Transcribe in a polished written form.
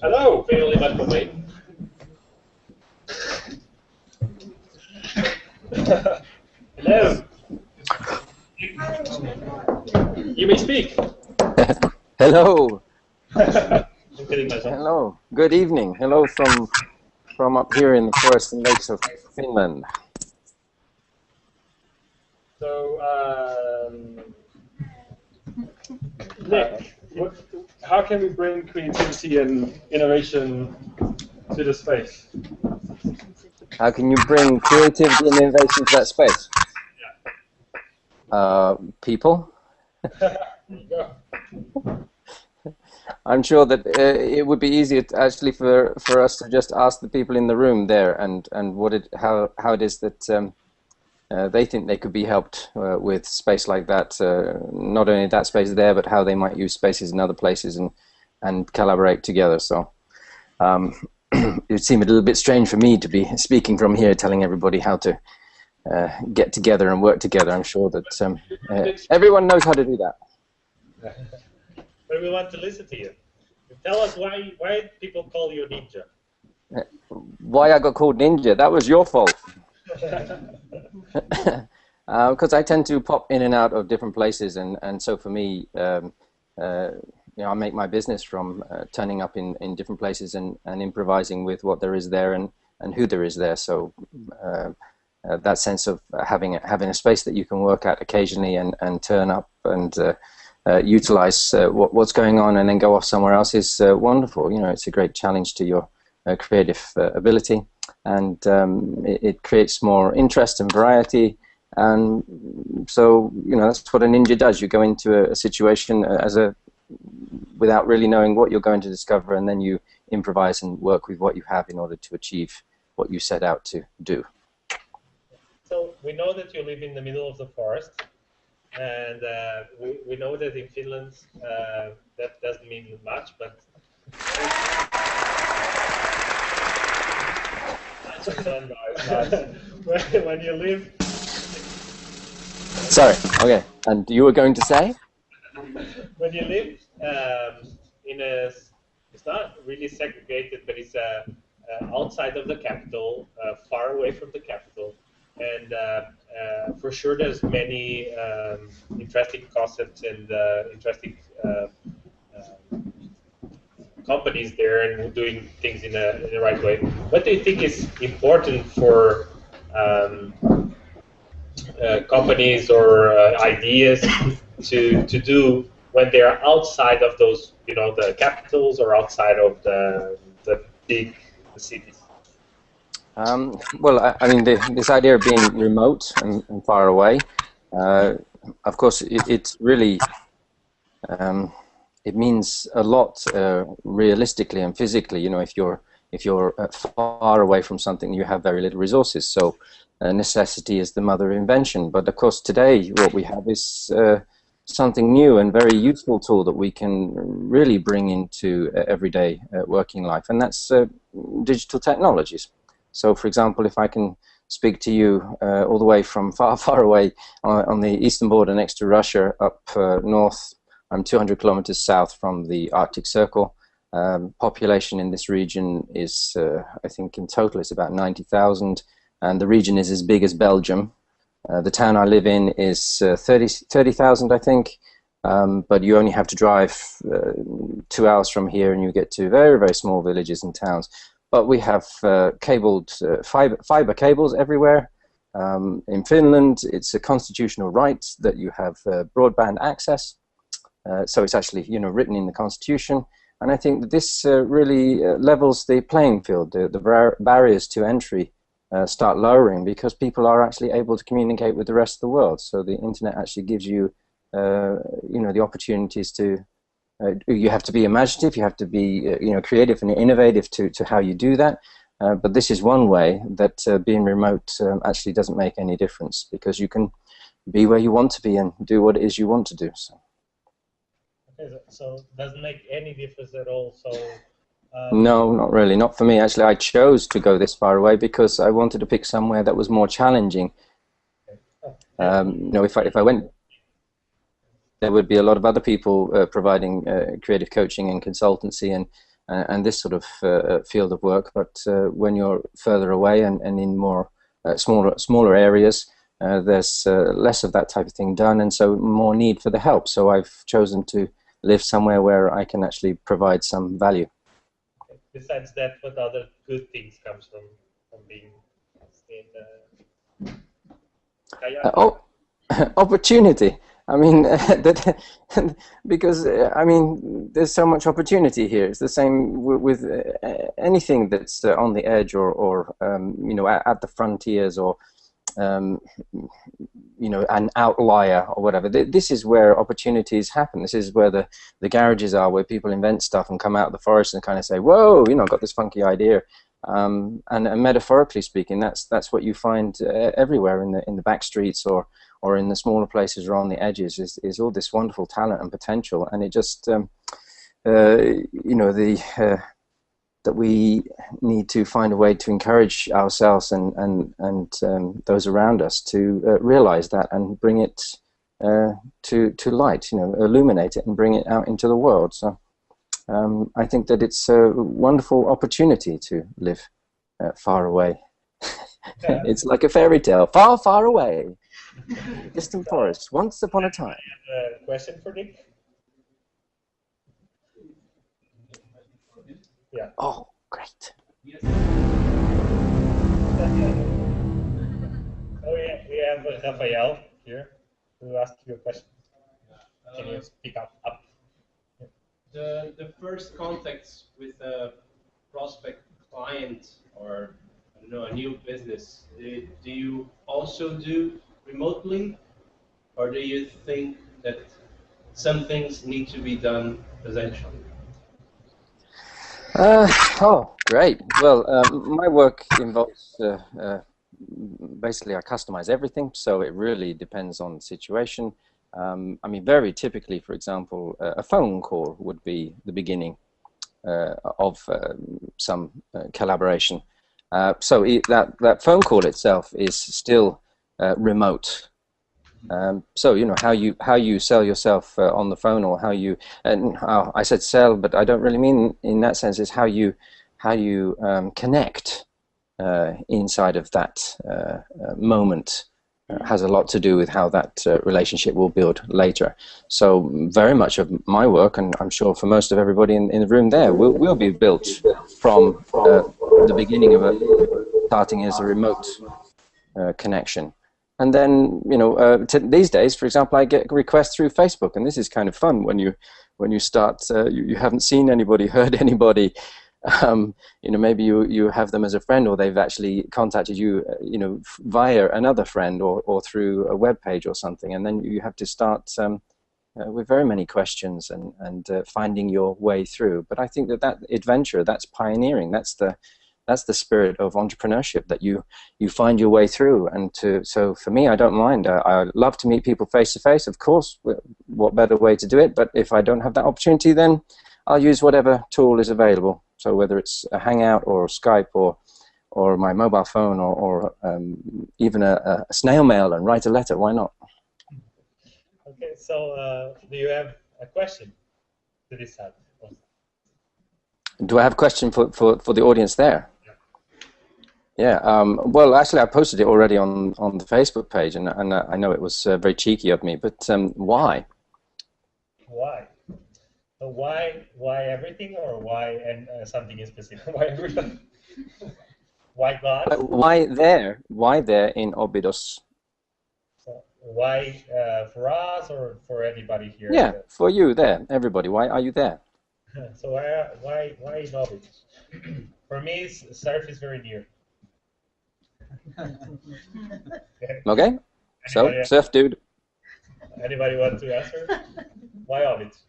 Hello, ben jullie met me mee? Hello. You may speak. Hello. I'm kidding myself. Hello. Good evening. Hello from up here in the forests and lakes of Finland. So, Nick, how can we bring creativity and innovation to the space? How can you bring creativity and innovation to that space? Yeah. People. There you go. I'm sure that it would be easier actually for us to just ask the people in the room there and how it is that they think they could be helped with space like that. Not only that space there, but how they might use spaces in other places and collaborate together. So it would seem a little bit strange for me to be speaking from here, telling everybody how to get together and work together. I'm sure that everyone knows how to do that. But we want to listen to you. Tell us why people call you Ninja. Why I got called Ninja? That was your fault. Because I tend to pop in and out of different places, and so for me, I make my business from turning up in different places and improvising with what there is there and who there is there. So that sense of having a space that you can work at occasionally and turn up and utilize what's going on and then go off somewhere else is wonderful. You know, it's a great challenge to your creative ability, and it creates more interest and variety. And so, you know, that's what a ninja does. You go into a situation without really knowing what you're going to discover, and then you improvise and work with what you have in order to achieve what you set out to do. So we know that you live in the middle of the forest. And we know that in Finland that doesn't mean much, but when you live. Sorry. Okay. And you were going to say? When you live in it's not really segregated, but it's outside of the capital, far away from the capital. And for sure, there's many interesting concepts and interesting companies there and doing things in the right way. What do you think is important for companies or ideas to do when they are outside of those, you know, the capitals or outside of the big cities? Well, I mean, this idea of being remote and far away, of course, it's really, it means a lot realistically and physically. You know, if you're far away from something, you have very little resources. So necessity is the mother of invention. But of course, today what we have is something new and very useful tool that we can really bring into everyday working life, and that's digital technologies. So, for example, if I can speak to you all the way from far, far away on the eastern border next to Russia up north, I'm 200 kilometers south from the Arctic Circle. Population in this region is, I think in total, it's about 90,000, and the region is as big as Belgium. The town I live in is 30,000, I think, but you only have to drive 2 hours from here and you get to very, very small villages and towns. But we have cabled fiber cables everywhere. In Finland, it's a constitutional right that you have broadband access. So it's actually, you know, written in the constitution. And I think that this really levels the playing field. The barriers to entry start lowering because people are actually able to communicate with the rest of the world. So the internet actually gives you, you know, the opportunities to. You have to be imaginative, you have to be you know, creative and innovative to how you do that. But this is one way that being remote actually doesn't make any difference, because you can be where you want to be and do what it is you want to do. So. Okay, so it doesn't make any difference at all. So. No, not really. Not for me. Actually, I chose to go this far away because I wanted to pick somewhere that was more challenging. You know, if I went. There would be a lot of other people providing creative coaching and consultancy, and this sort of field of work. But when you're further away and in more smaller areas, there's less of that type of thing done, and so more need for the help. So I've chosen to live somewhere where I can actually provide some value. Besides that, what other good things comes from being in opportunity. I mean, because I mean, there's so much opportunity here. It's the same with anything that's on the edge or you know, at the frontiers, or you know, an outlier or whatever. This is where opportunities happen. This is where the garages are, where people invent stuff and come out of the forest and kind of say, "Whoa, you know, I've got this funky idea." And metaphorically speaking, that's what you find everywhere in the back streets or in the smaller places or on the edges, is all this wonderful talent and potential. And it just you know, that we need to find a way to encourage ourselves and those around us to realize that and bring it to light, you know, illuminate it and bring it out into the world. So I think that it's a wonderful opportunity to live far away. Yeah. It's like a fairy tale, far, far away, distant forest, once upon a time. A question for Nick? Yeah. Oh, great. Oh, yeah, we have Rafael here who asked you a question. Can you speak up? The first contacts with a prospect client or, I don't know, a new business, do you also do remotely, or do you think that some things need to be done presentially? Oh, great. Well, my work involves basically I customize everything, so it really depends on the situation. I mean, very typically, for example, a phone call would be the beginning of some collaboration. So that phone call itself is still remote. So you know how you sell yourself on the phone, or how you, and I said sell, but I don't really mean in that sense. It's how you connect inside of that moment. Has a lot to do with how that relationship will build later. So very much of my work, and I'm sure for most of everybody in the room there, will be built from the beginning of starting as a remote connection. And then, you know, these days, for example, I get requests through Facebook, and this is kind of fun when you start. You haven't seen anybody, heard anybody. You know, maybe you have them as a friend, or they've actually contacted you, you know, via another friend or through a web page or something, and then you have to start with very many questions and finding your way through. But I think that adventure, that's pioneering, that's the spirit of entrepreneurship, that you find your way through. And so for me, I don't mind. I love to meet people face to face, of course. What better way to do it? But if I don't have that opportunity, then I'll use whatever tool is available. So whether it's a Hangout or Skype or my mobile phone or even a snail mail and write a letter, why not? Okay, so do you have a question to this side? Do I have a question for the audience there? Yeah. Well, actually, I posted it already on the Facebook page, and I know it was very cheeky of me, but why? Why? So why everything, or why and something in specific? Why everything? Why God? Why there? Why there in Óbidos? So why for us or for anybody here? Yeah, for you there, everybody. Why are you there? So why in Óbidos? For me, surf is very near. Okay. So surf dude. Anybody want to answer? Why Óbidos?